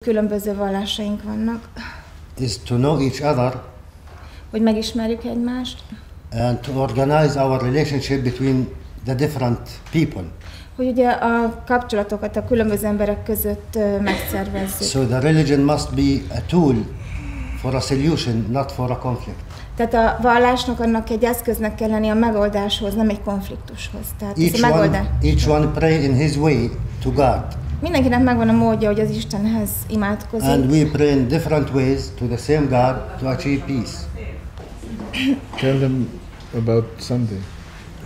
Különböző vallásaink vannak. Is to know each other hogy megismerjük egymást. And to organize our relationship between the different people. Hogy ugye a kapcsolatokat a különböző emberek között megszervezzük. So the religion must be a tool for a solution, not for a conflict. Tehát a vallásnak annak egy eszköznek kell lenni a megoldáshoz, nem egy konfliktushoz. Tehát each one pray in his way to God. Mindenkinek megvan a módja, hogy az Istenhez imádkozik. And we pray in different ways to the same God to achieve peace. Tell them about Sunday.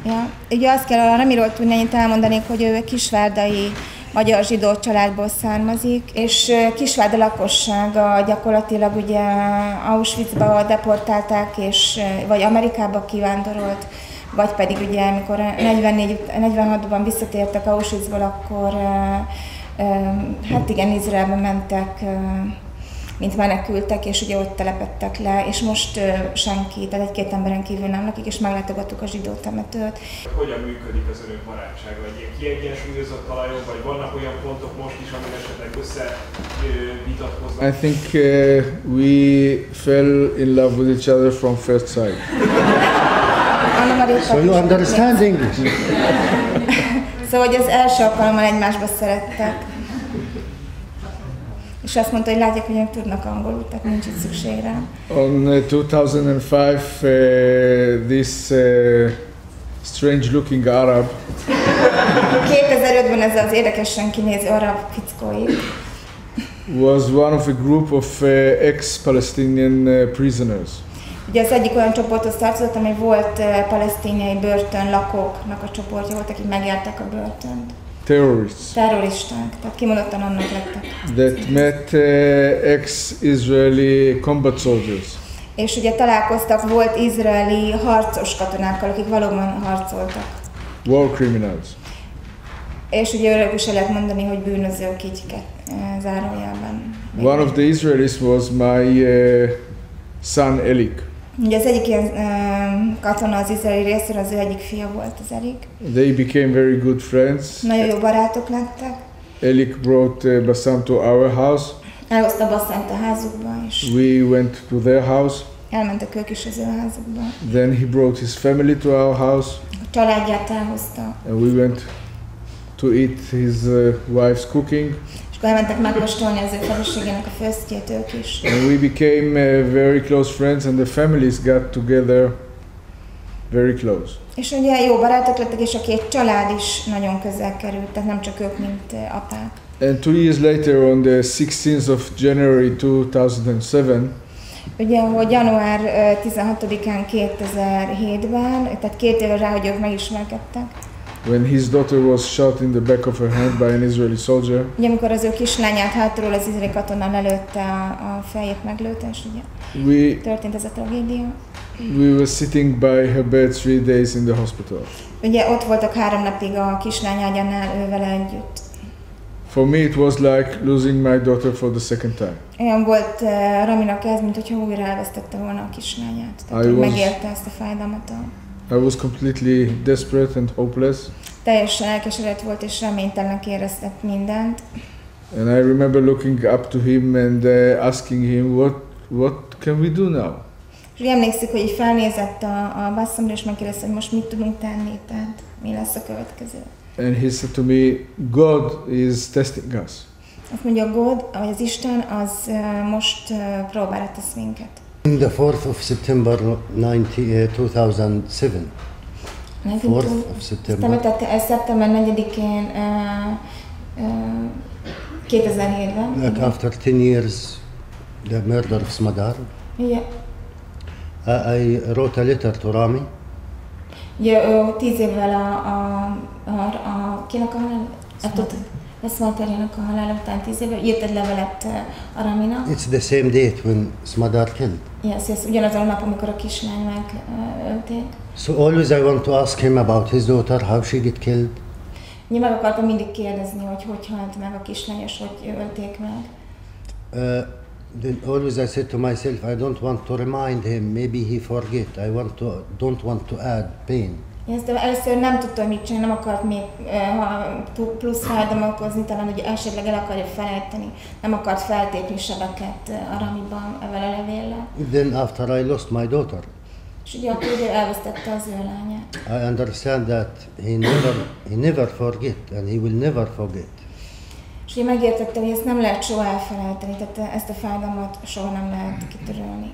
Ja, ugye azt kell a Ramiról tudni, én elmondanék, hogy ő kisvárdai magyar zsidó családból származik, és Kisvárda lakossága gyakorlatilag ugye Auschwitzba deportálták, és vagy Amerikába kivándorolt, vagy pedig ugye amikor 46-ban visszatértek Auschwitzból, akkor hát igen, Izraelbe mentek, mint menekültek, és ugye ott telepedtek le, és most senki, tehát egy-két emberen kívül nem lakik, és meglátogattuk a zsidó temetőt. Hogyan működik az önök barátsága? Egy ilyen kiegyensúlyozott talajon, vagy vannak olyan pontok most is, amin esetleg összevitatkoznak? I think we fell in love with each other from first sight. So you understand English? Szóval, hogy az első alkalommal egymásba szerettek. És azt mondta, hogy látják, hogy ők tudnak angolul, tehát nincs itt szükség rá. On 2005, this strange looking Arab 2005-ben ez az érdekesen kinéző arab fickói was one of a group of ex-Palestinian prisoners. Ugye az egyik olyan csoporthoz tartozott, amely volt palesztinai börtönlakóknak a csoportja volt, akik megéltek a börtönt. Terroristák, tehát kimondottan annak lettek. That met ex-Israeli combat soldiers. És ugye találkoztak volt izraeli harcos katonákkal, akik valóban harcoltak. War criminals. És ugye őrök is el lehet mondani, hogy bűnözők így zárójelben. One of the Israelis was my son Elik. Ugye az egyik ilyen katona az izraeli részéről, az ő egyik fia volt, az Elik. They became very good friends. Nagyon jó barátok lettek. Elik brought Bassam to our house. Elhozta Bassamt a házukba is. We went to their house. Elmentek ők is az ő házukba. Then he brought his family to our house. A családját elhozta. And we went to eat his wife's cooking. És akkor elmentek megkóstolni az ő feleségének a főztjét ők is. And we became very close friends, and the families got together very close. És ugye jó barátok lettek, és a két család is nagyon közel került, tehát nem csak ők, mint apák. And 2 years later, on the 16th of January 2007, ugye, hogy január 16-án 2007-ben, tehát 2 évre rá, hogy ők megismerkedtek. When his daughter was shot in the back of her hand by an Israeli soldier. Ugye, amikor az ő kislányát hátulról az izraeli katona lelőtte, a fejét meglőtte, és ugye történt ez a tragédia. We were sitting by her bed 3 days in the hospital. Ugye ott voltak 3 napig a kislány ágyánál ő vele együtt. For me it was like losing my daughter for the second time. Olyan volt Raminak ez, mint hogyha újra elvesztette volna a kislányát. Tehát megélte ezt a fájdalmat. I was completely desperate and hopeless. Teljesen elkeseredett volt és reménytelennek éreztett mindent. And I remember looking up to him and asking him, what can we do now? És úgy emlékszik, hogy felnézett a Bassamra és megkérdezte, hogy most mit tudunk tenni, tehát mi lesz a következő. And he said to me, God is testing us. Azt mondja, God, vagy az Isten, az most próbára tesz minket. The 4th of September 2007. 4th of September. Tehát szeptember 4-én 2007-ben. Like after 10 years, the murder of Smadar. Yeah. I wrote a letter to Rami. Ugye 10 évvel kinek a halál? Szmadarjának a halála után 10 évvel írt egy levelet a Raminak. It's the same date when Smadar killed. Yes, ugyanazon a nap, amikor a kislány megölték. So always I want to ask him about his daughter, how she get killed. Én meg akartam mindig kérdezni, hogy halt meg a kislány, és hogy ölték meg. Then always I said to myself, I don't want to remind him, maybe he forget. Don't want to add pain. Ezt először nem tudta, hogy mit csinálni, nem akart még plusz fájdalmat okozni, talán hogy esetleg el akarja felejteni, nem akart feltépni sebeket a Ramiban ezzel a levéllel. Then after I lost my daughter, És ugye akkor ugye elvesztette az ő lányát. I understand that he never forget and he will never forget. És ugye megértette, hogy ezt nem lehet soha elfelejteni, tehát ezt a fájdalmat soha nem lehet kitörölni.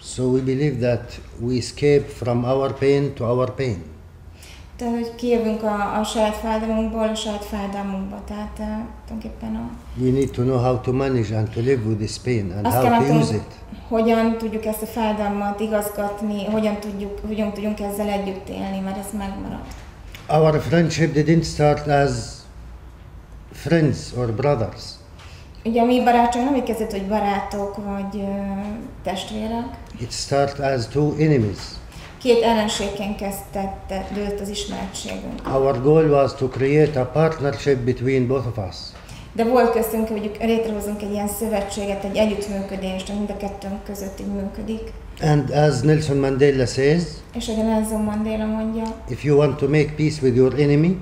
So we believe that we escape from our pain to our pain. Tehát, hogy kijövünk a saját fájdalmunkból, a saját fájdalmunkba, tehát tulajdonképpen We need to know how to manage and to live with this pain and azt how kell to use it. hogyan tudjuk ezt a fájdalmat igazgatni, hogyan tudjunk ezzel együtt élni, mert ez megmarad. Our friendship didn't start as friends or brothers. Ugye a mi barátságunk nem így kezdett, hogy barátok vagy testvérek. It started as two enemies. Két ellenségként kezdődött az ismerettségünk. Our goal was to create a partnership between both of us. De volt köztünk, hogy létrehozunk egy ilyen szövetséget, egy együttműködést, ami mind a kettőnk között így működik. And as Nelson Mandela says, És ahogy Nelson Mandela mondja, if you want to make peace with your enemy,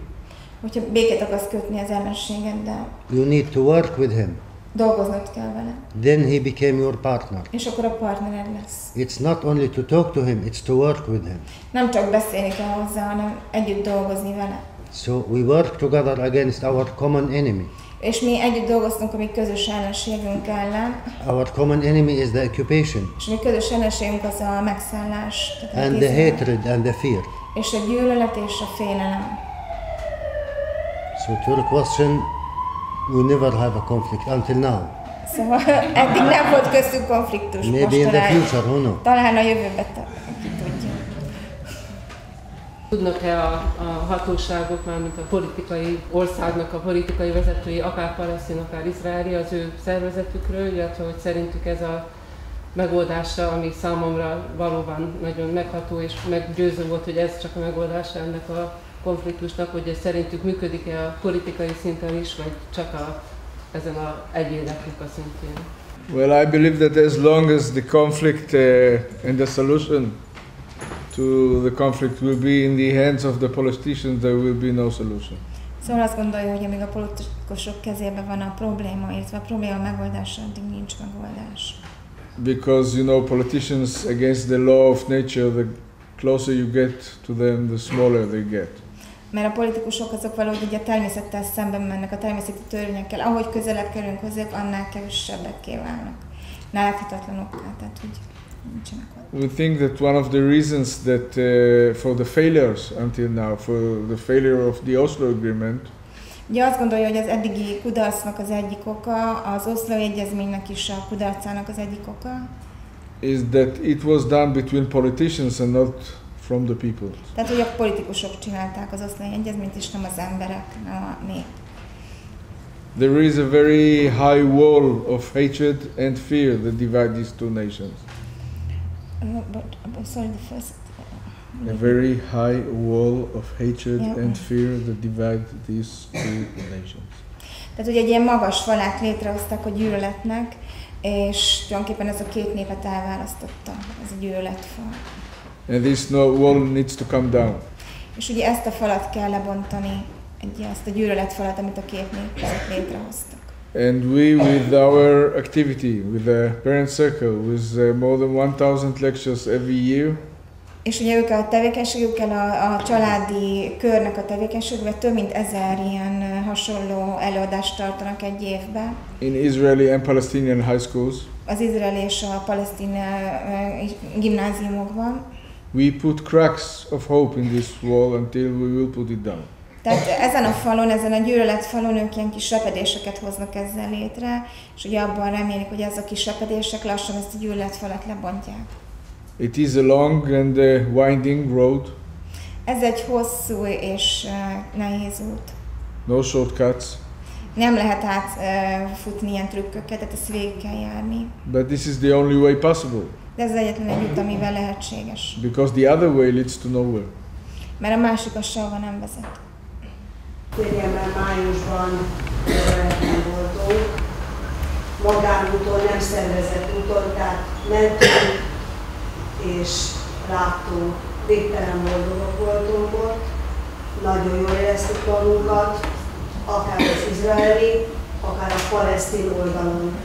hogyha békét akarsz kötni az ellenségeddel, you need to work with him. dolgoznod kell vele. Then he became your partner. És akkor a partnered lesz. It's not only to talk to him, it's to work with him. Nem csak beszélni kell hozzá, hanem együtt dolgozni vele. So we work together against our common enemy. És mi együtt dolgoztunk a mi közös ellenségünk ellen. Our common enemy is the occupation. És a mi közös ellenségünk az a megszállás. And the hatred and the fear. És a gyűlölet és a félelem. So to your question, we never have a conflict until now. Szóval eddig nem volt köztünk konfliktus. Maybe in the future, who knows? Talán a jövőben ki tudja. Tudnak-e a hatóságok, mármint a politikai országnak a politikai vezetői, akár palesztin, akár izraeli, az ő szervezetükről, illetve hogy szerintük ez a megoldása, ami számomra valóban nagyon megható és meggyőző volt, hogy ez csak a megoldása ennek a konfliktusnak, hogy ez szerintük működik-e a politikai szinten is, vagy csak ezen az egyéneknek a szintjén? Well, I believe that as long as the conflict and the solution to the conflict will be in the hands of the politicians, there will be no solution. Szóval azt gondolja, hogy amíg a politikusok kezében van a probléma, illetve a probléma megoldása, addig nincs megoldás. Because, you know, politicians against the law of nature, the closer you get to them, the smaller they get. Mert a politikusok azok valahogy ugye a természettel szemben mennek, a természeti törvényekkel. Ahogy közelebb kerülünk hozzájuk, annál kevesebbekké válnak. Láthatatlanokká, tehát hogy nincsenek ott. We think that one of the reasons that for the failures until now, for the failure of the Oslo Agreement, ugye azt gondolja, hogy az eddigi kudarcnak az egyik oka, az Oszlói Egyezménynek is a kudarcának az egyik oka, is that it was done between politicians and not from the people. Tehát, hogy a politikusok csinálták az Oszlói Egyezményt, és nem az emberek, nem a nép. There is a very high wall of hatred and fear that divide these two nations. Sorry, the first. A very high wall of hatred and fear that divide these two nations. Tehát ugye egy ilyen magas falát létrehoztak a gyűlöletnek, és tulajdonképpen ez a két népet elválasztotta, ez a gyűlöletfal. And this wall needs to come down. És ugye ezt a falat kell lebontani, ezt a gyűlöletfalat, amit a két nép között létrehoztak. And we, with our activity, with the parent circle, with more than 1000 lectures every year, és ugye ők a tevékenységükkel, a családi körnek a tevékenységükkel több mint 1000 ilyen hasonló előadást tartanak egy évben. In Israeli and Palestinian high schools. Az izraeli és a palesztin gimnáziumokban. We put cracks of hope in this wall until we will put it down. Tehát ezen a falon, ezen a gyűlöletfalon ők ilyen kis repedéseket hoznak ezzel létre, és ugye abban remélik, hogy ez a kis repedések lassan ezt a gyűlöletfalat lebontják. It is a long and winding road. Ez egy hosszú és nehéz út. No shortcuts. Nem lehet átfutni ilyen trükköket, tehát ezt végig kell járni. But this is the only way possible. De ez az egyetlen egy út, amivel lehetséges. Because the other way leads to nowhere. Mert a másik az sehova nem vezet. Férjemmel májusban nem voltunk, magánúton, nem szervezett úton, tehát mentünk és láttunk végtelen boldogok voltunk ott, nagyon jól éreztük magunkat, akár az izraeli, akár a palesztin oldalon.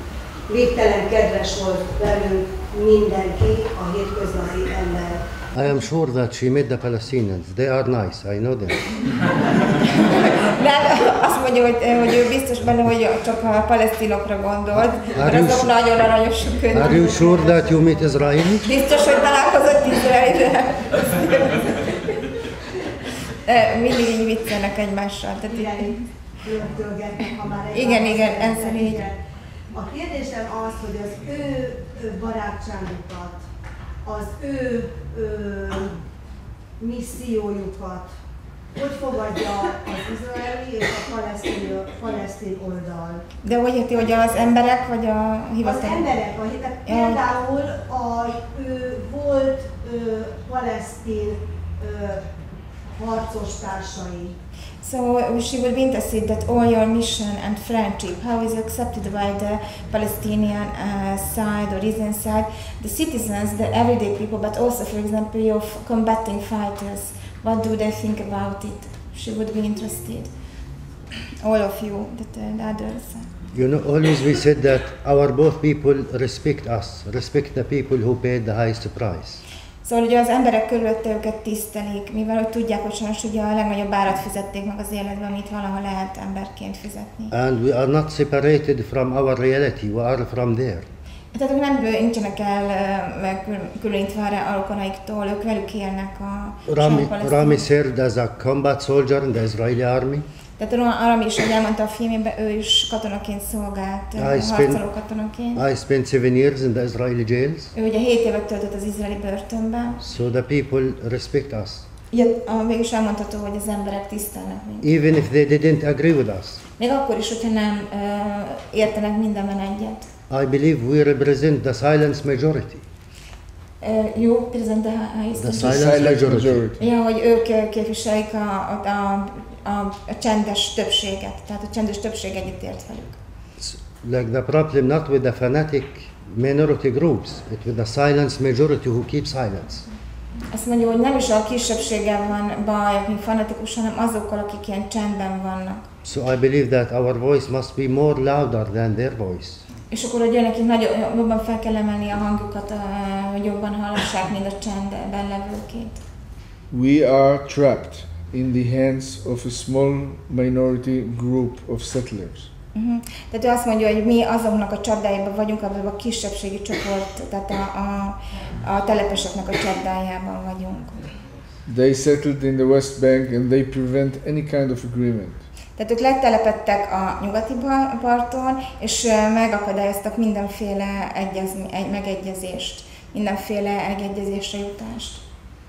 Végtelen kedves volt velünk mindenki, a hétköznapi ember. I am sure that she met the Palestinians. They are nice, I know them. De azt mondja, hogy ő biztos benne, hogy csak a palesztinokra gondolt, mert azok nagyon aranyosak. Are you sure that you met Israelis? Biztos, hogy találkozott Izraelivel. Mindig így viccelnek egymással. Igen, ezzel így. A kérdésem az, hogy az ő barátságukat, az ő missziójukat hogy fogadja az izraeli és a palesztin oldal? De hogy érti, hogy az emberek vagy a hivatal? Az emberek, például volt palesztin harcos társai. So she will be interested that all your mission and friendship, how is accepted by the Palestinian side or Israeli side, the citizens, the everyday people, but also, for example, your combating fighters. What do they think about it? She would be interested. All of you, the others. You know, always we said that our both people respect us, respect the people who paid the highest price. Szóval ugye az emberek körülötte őket tisztelik, mivel hogy tudják, hogy sajnos ugye a legnagyobb árat fizették meg az életben, amit valaha lehet emberként fizetni. And we are not separated from our reality, we are from there. Tehát ők nem nincsenek különítve a rokonaiktól, ők velük élnek a Rami served as a combat soldier in the Israeli army. Tehát Rami is, hogy elmondta a filmében, ő is katonaként szolgált, harcoló katonaként. I spent 7 years in the Israeli jails. Ő ugye 7 évet töltött az izraeli börtönben. So the people respect us. Mégis elmondható, hogy az emberek tisztelnek minket. Even if they didn't agree with us. Még akkor is, hogyha nem értenek mindenben egyet. I believe we represent the silent majority. You represent the silent majority. Ja, hogy ők képviselik a csendes többséget, tehát a csendes többség egyetért velük. Like the problem not with the fanatic minority groups, but with the silent majority who keep silence. Azt mondja, hogy nem is a kisebbséggel van baj, akik fanatikus, hanem azokkal, akik ilyen csendben vannak. So I believe that our voice must be more louder than their voice. És akkor, hogy nekik jobban fel kell emelni a hangjukat, hogy jobban hallassák, mint a csendben levőként. We are trapped in the hands of a small minority group of settlers. Tehát ő azt mondja, hogy mi azoknak a csapdájában vagyunk, abban a kisebbségi csoport, tehát a telepeseknek a csapdájában vagyunk. They settled in the West Bank and they prevent any kind of agreement. Tehát ők letelepedtek a nyugati parton, és megakadályoztak mindenféle megegyezést, mindenféle egyezésre jutást.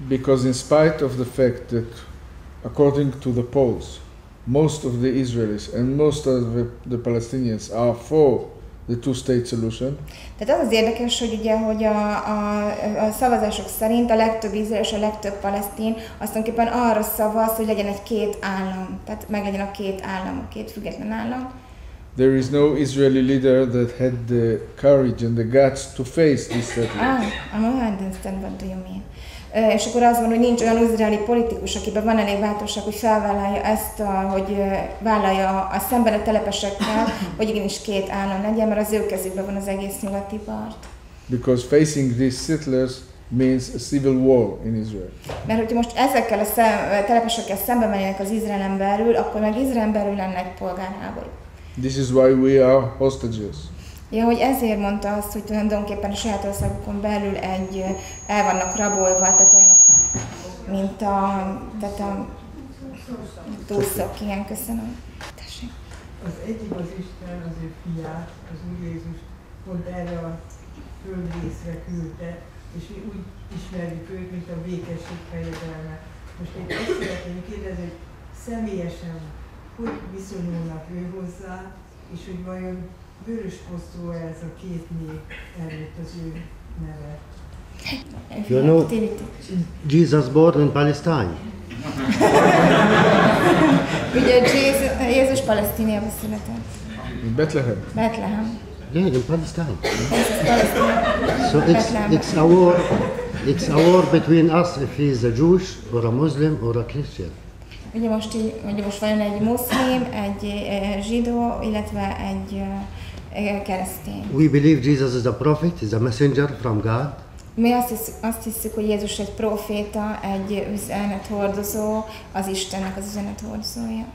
Because in spite of the fact that, according to the polls, most of the Israelis and most of the Palestinians are for the two-state solution. Tehát az érdekes, hogy ugye, hogy a szavazások szerint a legtöbb izraeli és a legtöbb palesztin azt tulajdonképpen arra szavaz, hogy legyen egy két állam, tehát meg legyen a két állam, két független állam. There is no Israeli leader that had the courage and the guts to face this settlement. I understand what do you mean. És akkor az van, hogy nincs olyan izraeli politikus, akiben van elég bátorság, hogy felvállalja ezt, hogy vállalja a szemben a telepesekkel, hogy igenis két állam legyen, mert az ő kezükben van az egész nyugati part. Because facing these settlers means a civil war in Israel. Mert hogyha most ezekkel a telepesekkel szembe menjenek az Izraelen belül, akkor meg Izraelen belül lenne egy polgárháború. This is why we are hostages. Ja, hogy ezért mondta azt, hogy tulajdonképpen a saját országukon belül el vannak rabolva, tehát olyanok, mint a túlszok, ilyen, köszönöm. Tessék. Az egyik az Isten az ő fiát, az Úr Jézus pont erre a földrészre küldte, és mi úgy ismerjük őt, mint a békesség fejedelme. Most én azt szeretném kérdezni, hogy személyesen hogy viszonyulnak ő hozzá, és hogy vajon vörös posztó ez a két nép előtt az ő neve. You know, Jesus born in Palestine. Ugye Jézus Palesztinában született. In Bethlehem. Bethlehem. Yeah, in Palestine. Palestine. So it's a war It's a war between us if he is a Jewish or a Muslim or a Christian. Ugye most van egy muszlim, egy zsidó, illetve egy keresztény. We believe Jesus is a prophet, he's a messenger from God. Mi azt hiszük, hogy Jézus egy proféta, egy üzenethordozó, az Istennek az üzenethordozója.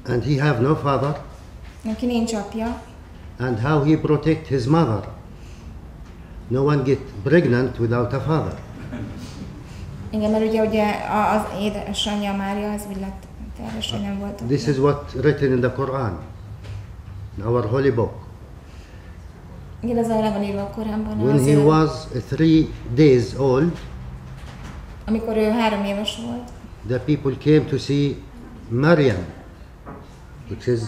And he have no father. Neki nincs apja. And how he protect his mother. No one get pregnant without a father. Igen, mert ugye az édesanyja Mária, az úgy lett terhes, hogy nem volt apja. This is what written in the Quran, in our holy book. Igen, ez le van írva a Koránban. When he was 3 days old, amikor ő 3 éves volt, the people came to see Maryam, which is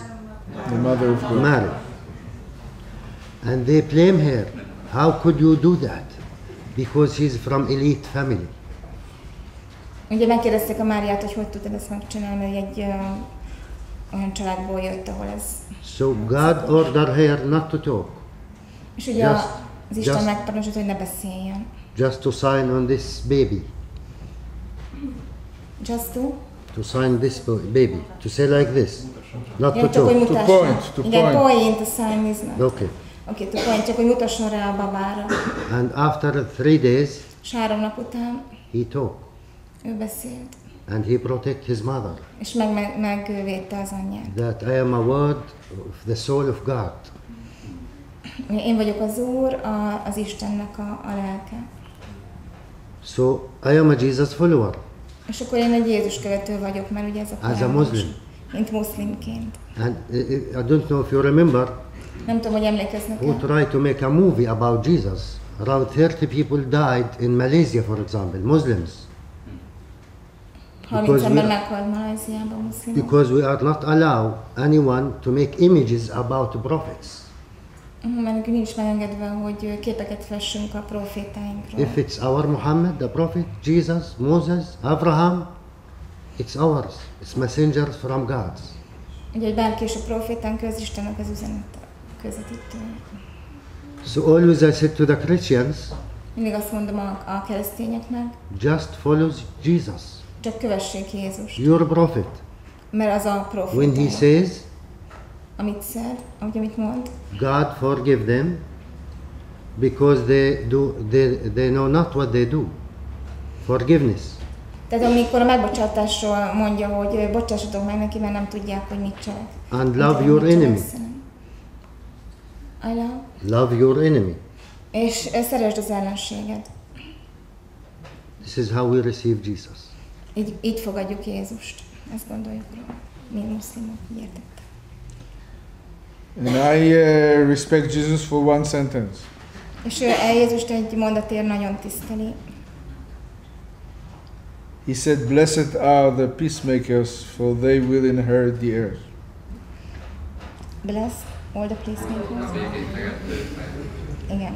The mother of God. Mary. And they blame her. How could you do that? Because he's from elite family. ugye megkérdezték a Máriát, hogy tudtad ezt megcsinálni, hogy egy olyan családból jött, ahol ez. So God ordered her not to talk. És ugye az Isten megparancsolt, hogy ne beszéljen. Just to sign on this baby. Just to? To sign this baby. To say like this. Not to Csak hogy talk. mutasson. To Igen, point. point, to sign is not. Okay. Okay, to point, csak hogy mutasson rá a babára. And after 3 days, És 3 nap után he talked. ő beszélt. And he protect his mother. És megvédte az anyját. That I am a word of the soul of God. Én vagyok az Úr, az Istennek a lelke. So I am a Jesus follower. És akkor én egy Jézus követő vagyok, mert ugye ez a As a Muslim. Mint muszlimként. And I don't know if you remember, Nem tudom, hogy emlékeznek who el. tried to make a movie about Jesus. Around 30 people died in Malaysia, for example, Muslims. 30 ember meghalt Malajziában, muszlimok. Because we are not allow anyone to make images about the prophets. Mert nincs megengedve, hogy képeket fessünk a profétáinkról. If it's our Muhammad, the prophet, Jesus, Moses, Abraham, it's ours. It's messengers from God. Ugye, hogy bárki is a profétánk, az Istennek az üzenet közvetítője. So always I said to the Christians, Mindig azt mondom a keresztényeknek, just follow Jesus, csak kövessék Jézust. your prophet. Mert az a proféta. When he says, amit mond, God forgive them because they know not what they do. Forgiveness. Tehát amikor a megbocsátásról mondja, hogy bocsássatok meg neki, mert nem tudják, hogy mit cselek. And love your enemy. I love. Love your enemy. És szeresd az ellenséged. This is how we receive Jesus. Így fogadjuk Jézust. Ezt gondoljuk róla. Mi muszlimok, így értettem. And I respect Jesus for one sentence. És Jézust egy mondatért nagyon tiszteli. He said, "Blessed are the peacemakers, for they will inherit the earth." Bless all the peacemakers. Igen.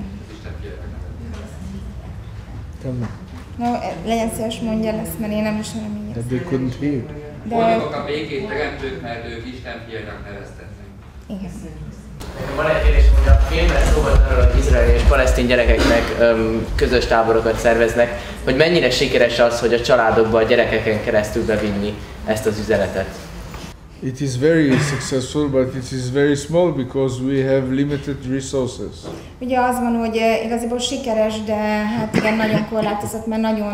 Tell me. No, legyen szíves, mondja lesz, mert én nem ismerem így. That they couldn't hear. Boldogok a békét teremtők, mert ők Isten fiainak neveztetnek. Igen. Van egy kérdésem, hogy a filmben szó volt arról, hogy izraeli és palesztin gyerekeknek közös táborokat szerveznek, hogy mennyire sikeres az, hogy a családokba, a gyerekeken keresztül bevinni ezt az üzenetet? It is very successful, but it is very small because we have limited resources. Ugye az van, hogy igaziból sikeres, de hát igen, nagyon korlátozott, mert nagyon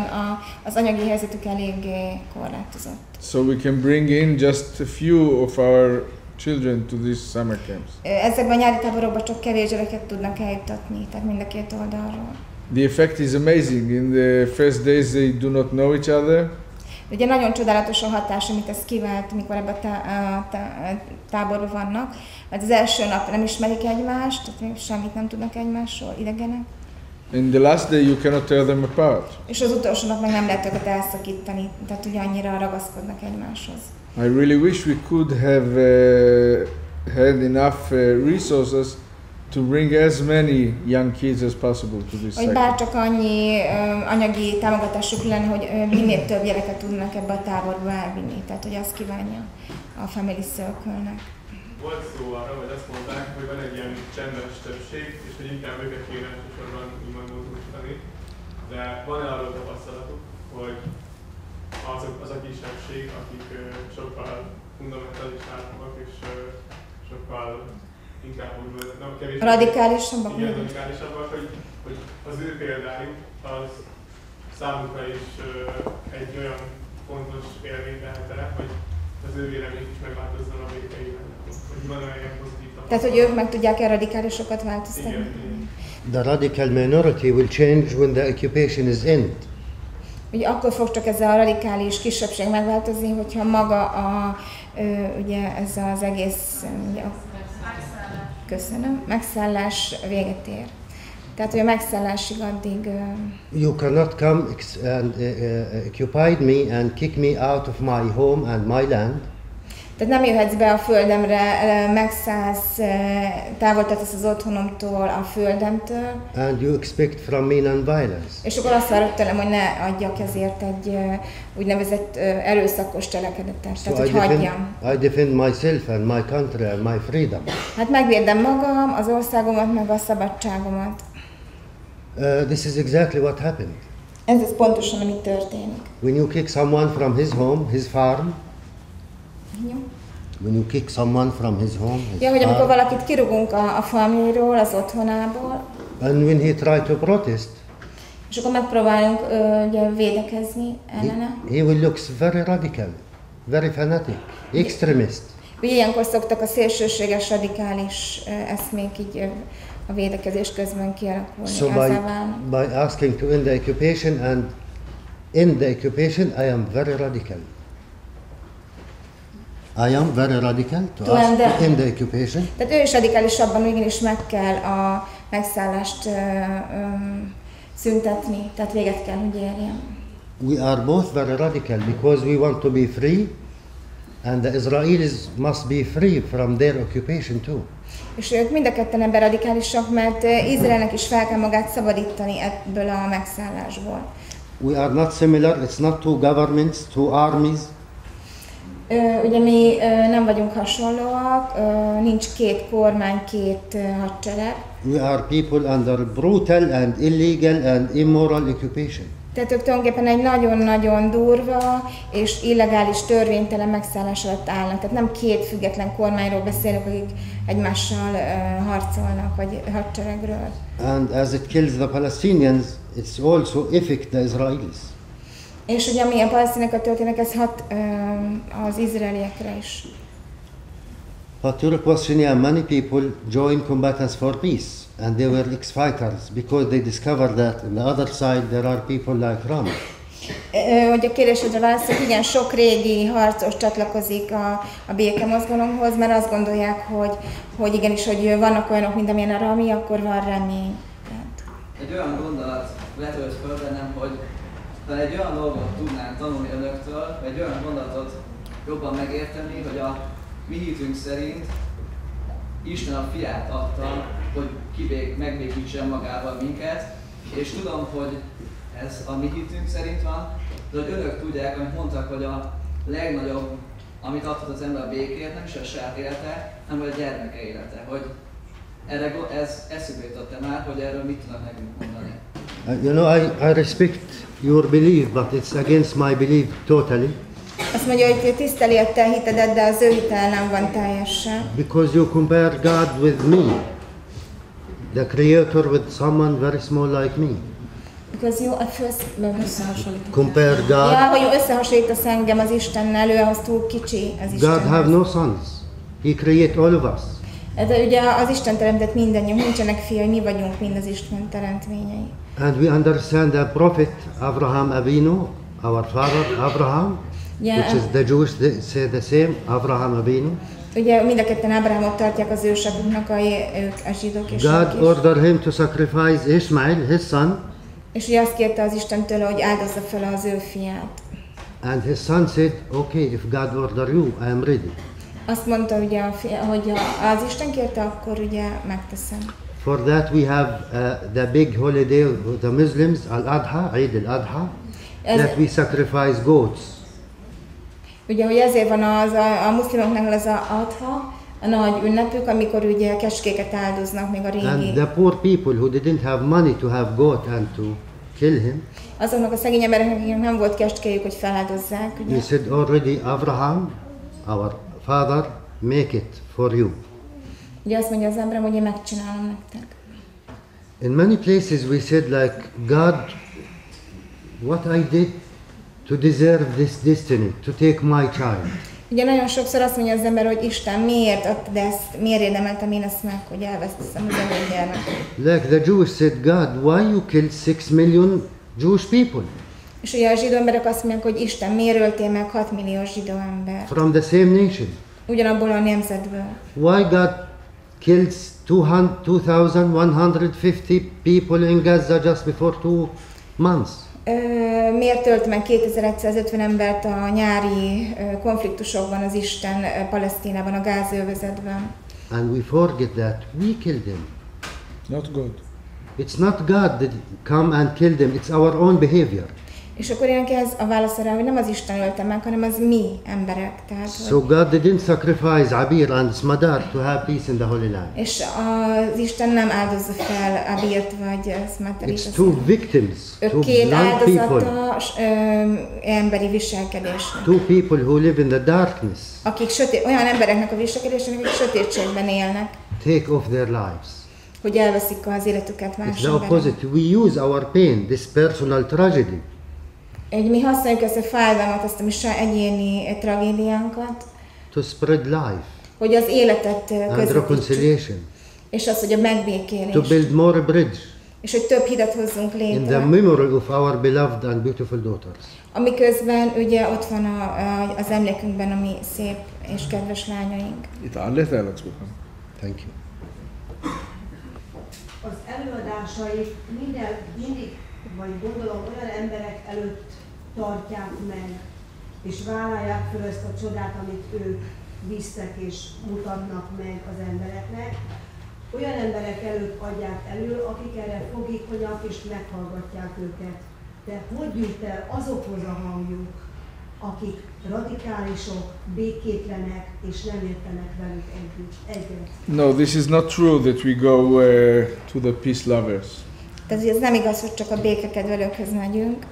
az anyagi helyzetük eléggé korlátozott. So we can bring in just a few of our children to these summer camps. Ezekben a nyári táborokban csak kevés gyereket tudnak eljuttatni, tehát mind a két oldalról. The effect is amazing. In the first days they do not know each other. Ugye nagyon csodálatos a hatás, amit ez kivált, mikor ebben a táborban vannak, mert az első nap nem ismerik egymást, tehát semmit nem tudnak egymásról, idegenek. In the last day you cannot tear them apart. És az utolsó nap meg nem lehet őket elszakítani, tehát ugye annyira ragaszkodnak egymáshoz. I really wish we could have had enough resources to bring as many young kids as possible to this Hogy cycle. bár csak annyi anyagi támogatásuk lenne, hogy minél több gyereket tudnak ebbe a táborba elvinni, tehát hogy azt kívánja a Family Circle-nek. volt szó arra, vagy azt mondták, hogy van egy ilyen csendes többség, és hogy inkább őket kéne elsősorban úgymond mozgósítani. De van-e arról tapasztalatuk, hogy az a kisebbség, akik sokkal fundamentalistábbak és sokkal inkább nem kevésbé radikálisabbak? Igen, radikálisabbak, hogy az ő példájuk az számukra is egy olyan fontos élmény lehet-e, hogy az ő vélemény is megváltozzon amerikai irányba. Hogy van olyan pozitív tapasztalat. Tehát, hogy ők meg tudják-e radikálisokat változtatni? Igen. The radical minority will change when the occupation is end. Ugye akkor fog csak ez a radikális kisebbség megváltozni, hogyha maga ugye ez az egész ugye, megszállás véget ér. Tehát, hogy a megszállásig addig... You cannot come and occupy me and kick me out of my home and my land. Tehát nem jöhetsz be a földemre, megszállsz, távol tesz az otthonomtól, a földemtől. And you expect from me non-violence. És akkor azt várod tőlem, hogy ne adjak ezért egy úgynevezett erőszakos cselekedetet, So tehát hogy hagyjam. I defend myself and my country and my freedom. Hát megvédem magam, az országomat, meg a szabadságomat. This is exactly what happened. Ez pontosan, ami történik. When you kick someone from his home, his farm, Jó. when you kick someone from his home, his Ja, hogy amikor farm, valakit kirúgunk a farmjairól, az otthonából, and when he tried to protest, és akkor megpróbálunk ugye, védekezni ellene. he will look very radical, very fanatic, extremist. Ugye ilyenkor szoktak a szélsőséges, radikális eszmék így a védekezés közben kialakulni. So by asking to end the occupation and in the occupation, I am very radical. I am very radical to ask to end the occupation. Tehát ő is radikálisabban igenis meg kell a megszállást szüntetni, tehát véget kell, hogy érjen. We are both very radical because we want to be free, and the Israelis must be free from their occupation too. És ők mind a ketten ebben radikálisak, mert Izraelnek is fel kell magát szabadítani ebből a megszállásból. We are not similar, it's not two governments, two armies. Ugye mi nem vagyunk hasonlóak, nincs két kormány, két hadsereg. We are people under brutal and illegal and immoral occupation. Tehát ők tulajdonképpen egy nagyon-nagyon durva és illegális, törvénytelen megszállás alatt állnak. Tehát nem két független kormányról beszélünk, akik egymással harcolnak, vagy hadseregről. And as it kills the Palestinians, it's also affect the Israelis. És ugye ami a palesztinek történik, ez hat az izraeliekre is. But your question, yeah, many people join combatants for peace, and they were ex-fighters because they discovered that on the other side there are people like Ram. Hogy a kérdésedre válaszol, igen, sok régi harcos csatlakozik a békemozgalomhoz, mert azt gondolják, hogy igenis, hogy vannak olyanok, mint amilyen a Rami, akkor van remény. Egy olyan gondolat letölt föl bennem, hogy talán egy olyan dolgot tudnánk tanulni önöktől, egy olyan gondolatot jobban megérteni, hogy a mi hitünk szerint Isten a fiát adta, hogy megbékítsen magával minket, és tudom, hogy ez a mi hitünk szerint van, de hogy önök tudják, amit mondtak, hogy a legnagyobb, amit adhat az ember a békért, nem is a saját élete, hanem a gyermeke élete. Hogy erre ez eszükbe jutott már, hogy erről mit tudnak nekünk mondani. You know, I respect your belief, but it's against my belief totally. Azt mondja, hogy tiszteli a te hitedet, de az ő hitel nem van teljesen. Because you compare God with me, the Creator, with someone very small like me. Because you at first compare God. Ja, hogy összehasonlítasz engem az Istennel, ő ahhoz túl kicsi az Isten. God have no sons. He create all of us. De ugye az Isten teremtett mindannyiunk, nincsenek fiai, mi vagyunk mind az Isten teremtményei. And we understand the prophet Abraham Avinu, our father Abraham, which is the Jews they say the same, Abraham Avinu. Ugye mind a ketten Ábrahámot tartják az ősapunknak, ők a zsidók és God ordered him to sacrifice Ishmael, his son. És ugye azt kérte az Istentől, hogy áldozza fel az ő fiát. And his son said, okay, if God order you, I am ready. Azt mondta ugye, hogy az Isten kérte, akkor ugye megteszem. For that we have the big holiday of the Muslims, Al-Adha, Eid al-Adha, that we sacrifice goats. Ugye, hogy ezért van a muszlimoknál az Adha, A nagy ünnepük, amikor ugye kecskéket áldoznak még a régi. And the poor people who didn't have money to have goat and to kill him. Azoknak a szegény embereknek, akiknek nem volt kecskéjük, hogy feláldozzák. Ugye? He said already, Abraham, our father, make it for you. Ugye azt mondja az Abraham, hogy én megcsinálom nektek. In many places we said like, God, what I did to deserve this destiny, to take my child. Ugye nagyon sokszor azt mondja az ember, hogy Isten miért adtad ezt, miért érdemeltem én ezt meg, hogy elveszteszem az enyém gyermeket. Like the Jews said, God, why you killed 6 million Jewish people? És ugye a zsidó emberek azt mondják, hogy Isten miért öltél meg 6 millió zsidó ember? From the same nation. Ugyanabból a nemzetből. Why God killed 2,150 people in Gaza just before 2 months? Miért ölt meg 2150 embert a nyári konfliktusokban az Isten Palesztinában, a Gázövezetben? And we forget that we killed him. Not God. It's not God that come and killed them, it's our own behavior. És akkor ilyenek ez a válasz arra, hogy nem az Isten ölte meg, hanem az mi emberek. Tehát, So God didn't sacrifice Abir and Smadar to have peace in the Holy Land. És az Isten nem áldozza fel Abirt vagy Smadart. It's two victims, two két blind people. áldozata emberi viselkedésnek. Two people who live in the darkness. Akik olyan embereknek a viselkedésnek, akik sötétségben élnek. Take off their lives. Hogy elveszik az életüket más It's the opposite. We use our pain, this personal tragedy. Mi használjuk ezt a fájdalmat, ezt a mi egyéni tragédiánkat. To spread life. Hogy az életet and reconciliation. És az, hogy a megbékélés. To build more bridge. És hogy több hidat hozzunk létre. In the memory of our beloved and beautiful daughters. Amiközben ugye ott van az emlékünkben a mi szép és kedves lányaink. Thank you. Az előadásai mindig, vagy gondolom olyan emberek előtt tartják meg, és vállalják föl ezt a csodát, amit ők visznek és mutatnak meg az embereknek. Olyan emberek előtt adják elő, akik erre fogékonyak és meghallgatják őket. De hogy jut el azokhoz a hangjuk, akik radikálisok, békétlenek és nem értenek velük egyet? No, this is not true that we go to the peace lovers. Tehát ez nem igaz, hogy csak a békekedvelőkhöz megyünk.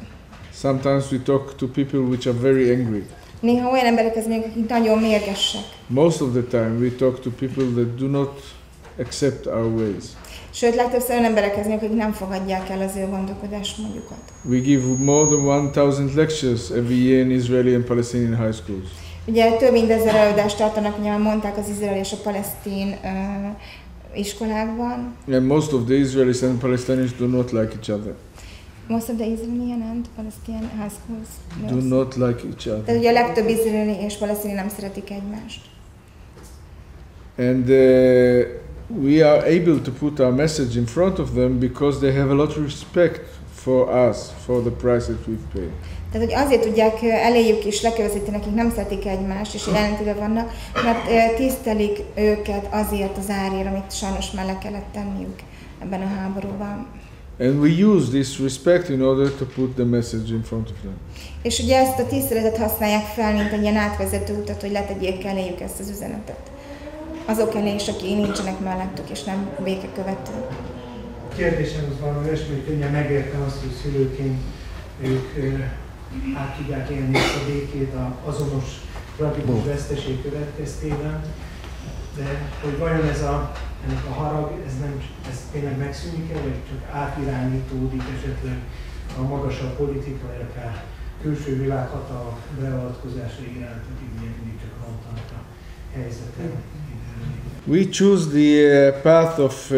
Sometimes we talk to people which are very angry. Néha olyan emberekhez megyünk, akik nagyon mérgesek. Most of the time we talk to people that do not accept our ways. Sőt, legtöbbször olyan emberekhez megyünk, akik nem fogadják el az ő gondolkodásmódjukat. We give more than 1000 lectures every year in Israeli and Palestinian high schools. Ugye több mint 1000 előadást tartanak, ugye mondták az izraeli és a palesztin iskolákban. And most of the Israelis and Palestinians do not like each other. Most of the Israeli and Palestinian high schools do not like each other. Tehát ugye a legtöbb izraeli és palesztini nem szeretik egymást. And we are able to put our message in front of them because they have a lot of respect for us, for the price that we've paid. Tehát, hogy azért tudják eléjük is lekövetíteni, akik nem szeretik egymást, és jelentőre vannak, mert tisztelik őket azért az árért, amit sajnos mellé kellett tenniük ebben a háborúban. And we use this respect in order to put the message in front of them. És ugye ezt a tiszteletet használják fel, mint egy ilyen átvezető utat, hogy letegyék eléjük ezt az üzenetet. Azok elé is, akik nincsenek mellettük, és nem békekövetők. Kérdésem az valami olyasmi, hogy könnyen megértem azt, hogy szülőként ők át tudják élni ezt a békét azonos tragikus veszteség következtében, de hogy vajon ennek a harag, ez tényleg megszűnik-e, vagy csak átirányítódik esetleg a magasabb politika, vagy akár külső világhatalmak beavatkozása iránt, akik mindig csak rontanak a helyzeten. We choose the path of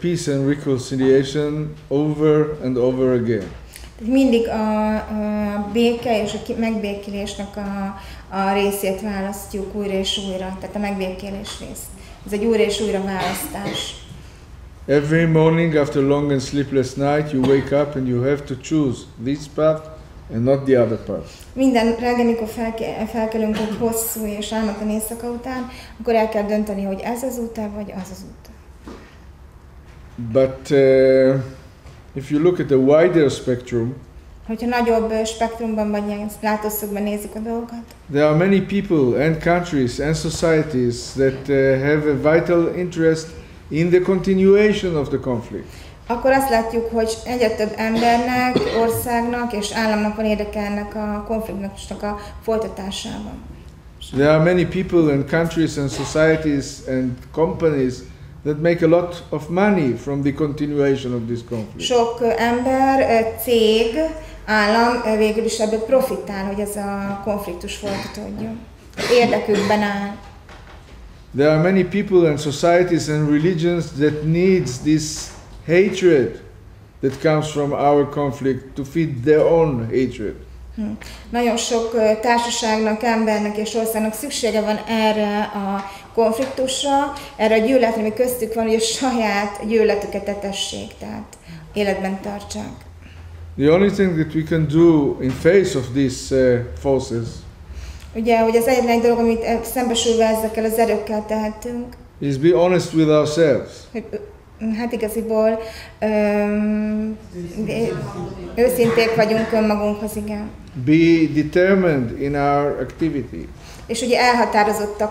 peace and reconciliation over and over again. Mindig a béke és a megbékélésnek a részét választjuk újra és újra, tehát a megbékélés részt. Ez egy újra és újra választás. Every morning after long and sleepless night you wake up and you have to choose this path and not the other path. Minden reggel, mikor felkelünk egy hosszú és álmatlan éjszaka után, akkor el kell dönteni, hogy ez az út vagy az az út. But if you look at the wider spectrum, Hogyha nagyobb spektrumban vagy ilyen látószögben nézzük a dolgokat. There are many people and countries and societies that have a vital interest in the continuation of the conflict. Akkor azt látjuk, hogy egyre több embernek, országnak és államnak van érdeke ennek a konfliktusnak a folytatásában. There are many people and countries and societies and companies that make a lot of money from the continuation of this conflict. Sok ember, cég, állam végül is ebből profitál, hogy ez a konfliktus folytatódjon. Érdekükben áll. There are many people and societies and religions that needs this hatred that comes from our conflict to feed their own hatred. Nagyon sok társaságnak, embernek és országnak szüksége van erre a konfliktusra, erre a gyűlöletre, ami köztük van, hogy a saját gyűlöletüket etessék, tehát életben tartsák. The only thing that we can do in face of these forces Ugye, hogy az egyetlen dolog, amit szembesülve ezekkel az erőkkel tehetünk, is be honest with ourselves. Hogy, hát igaziból őszinték vagyunk önmagunkhoz, igen. Be determined in our activity. És ugye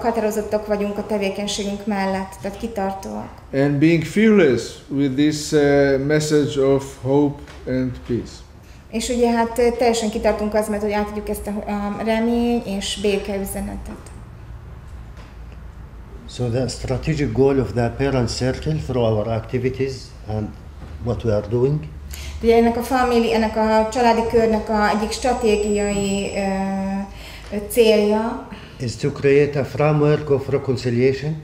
határozottak vagyunk a tevékenységünk mellett, tehát kitartóak. And being fearless with this message of hope and peace. És ugye hát teljesen kitartunk az, mert hogy átadjuk ezt a remény és béke üzenetet. So the strategic goal of the parent circle through our activities and what we are doing. Ugye ennek a családi körnek egyik stratégiai célja Is to create a framework of reconciliation.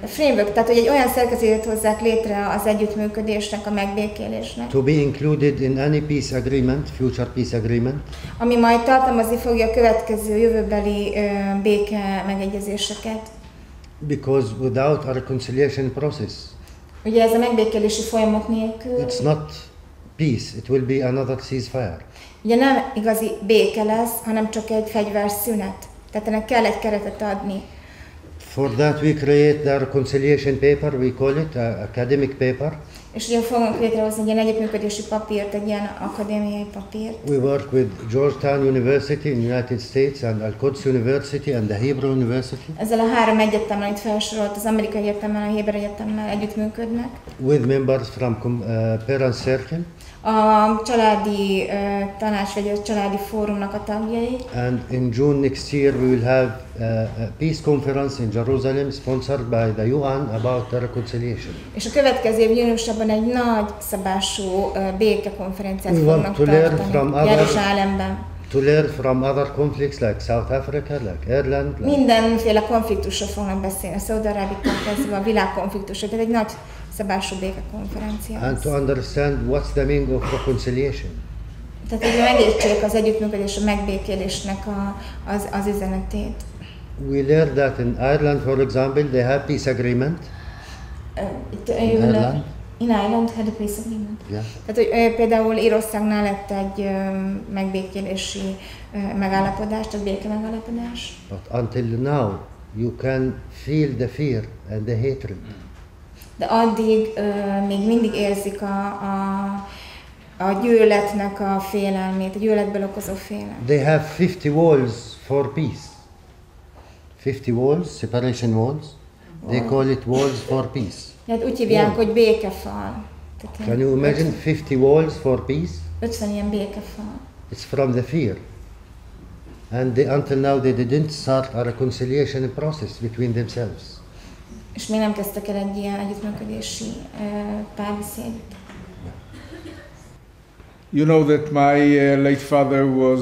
Framework, tehát hogy egy olyan szerkezetet hozzák létre az együttműködésnek, a megbékélésnek. To be included in any peace agreement, future peace agreement. Ami majd tartalmazni fogja a következő jövőbeli béke megegyezéseket. Because without a reconciliation process, ugye ez a megbékélési folyamat nélkül, it's not peace, it will be another ceasefire. Ugye nem igazi béke lesz, hanem csak egy fegyverszünet. Tehát ennek kell egy keretet adni. For that we create the reconciliation paper, we call it academic paper. És ugye fogunk létrehozni egy ilyen együttműködési papírt, egy ilyen akadémiai papírt. We work with Georgetown University in the United States and Al-Quds University and the Hebrew University. Ezzel a 3 egyetemmel, itt felsorolt, az Amerikai Egyetemmel, a Héber Egyetemmel együttműködnek. With members from parent circle. A családi tanács vagy a családi fórumnak a tagjai. And in June next year we will have a peace conference in Jerusalem sponsored by the UN about the reconciliation. És a következő év júniusban egy nagy szabású békekonferenciát fognak tartani Jeruzsálemben. To learn from other conflicts like South Africa, like Ireland. Mindenféle konfliktusról fognak beszélni, Szaúd-Arábiától kezdve a világkonfliktusról, tehát egy nagy szabású békekonferencia. And to understand what's the meaning of reconciliation. Tehát, hogy megértsék az együttműködés, a megbékélésnek az üzenetét. We learned that in Ireland, for example, they have peace agreement. In Ireland had a peace agreement. Yeah. Tehát, hogy például Írországnál lett egy megbékélési megállapodás, tehát béke megállapodás. But until now, you can feel the fear and the hatred. De addig még mindig érzik a gyűlöletnek a félelmét, a gyűlöletből okozó félelmet. They have 50 walls for peace. 50 walls, separation walls. They call it walls for peace. Hát úgy hívják, hogy békefal. Can you imagine 50 walls for peace? 50 ilyen békefal. It's from the fear. And until now they didn't start a reconciliation process between themselves. És még nem kezdtek el egy ilyen együttműködési párbeszédet. You know that my late father was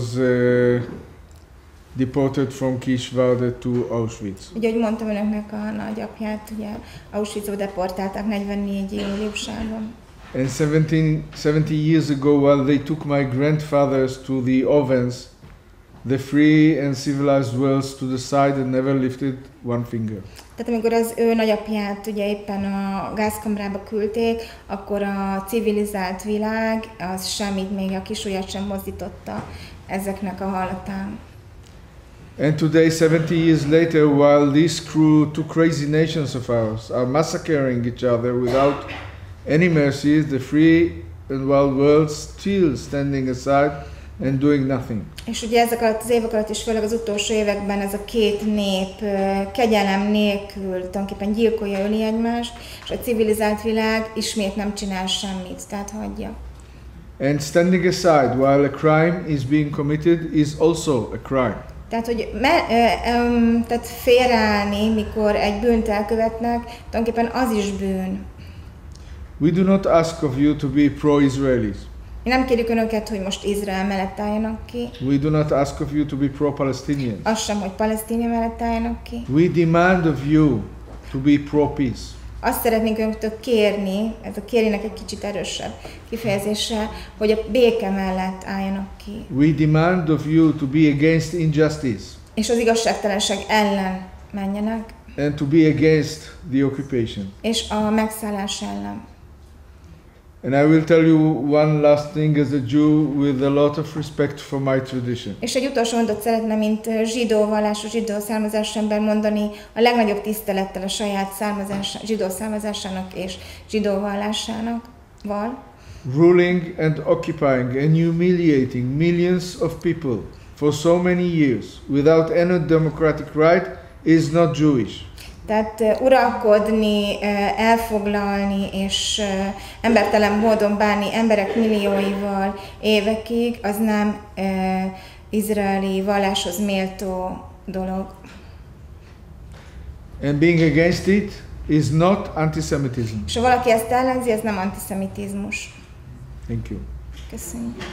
deported from Kisvárda to Auschwitz. Ugye, hogy mondtam önöknek, a nagyapját ugye Auschwitzba deportálták 44 júliusában. And 70 years ago, while they took my grandfathers to the ovens, the free and civilized worlds to the side and never lifted one finger. Tehát amikor az ő nagyapját ugye éppen a gázkamrába küldték, akkor a civilizált világ az semmit, még a kis ujját sem mozdította ezeknek a hallatán. And today, 70 years later, while this two crazy nations of ours are massacring each other without any mercy, the free and while world still standing aside and doing nothing. És ugye ezek alatt az évek alatt, és főleg az utolsó években ez a két nép kegyelem nélkül tulajdonképpen gyilkolja, öli egymást, és a civilizált világ ismét nem csinál semmit, tehát hagyja. And standing aside while a crime is being committed is also a crime. Tehát, hogy tehát félreállni, mikor egy bűnt elkövetnek, tulajdonképpen az is bűn. We do not ask of you to be pro-Israelis. Mi nem kérjük önöket, hogy most Izrael mellett álljanak ki. We do not ask of you to be pro-Palestinian. Az sem, hogy Palesztínia mellett álljanak ki. We demand of you to be pro-peace. Azt szeretnénk önöktől kérni, ez a kérjének egy kicsit erősebb kifejezése, hogy a béke mellett álljanak ki. We demand of you to be against injustice. És az igazságtalanság ellen menjenek. And to be against the occupation. És a megszállás ellen. And I will tell you one last thing as a Jew with a lot of respect for my tradition. És egy utolsó mondatot szeretne, mint zsidó vallású, zsidó származású ember mondani, a legnagyobb tisztelettel a saját zsidó származásának és zsidó vallásának. Ruling and occupying and humiliating millions of people for so many years without any democratic right is not Jewish. Tehát uralkodni, elfoglalni és embertelen módon bánni emberek millióival évekig, az nem izraeli valláshoz méltó dolog. And being against it is not antisemitism. És ha valaki ezt ellenzi, ez nem antiszemitizmus. Thank you. Köszönjük.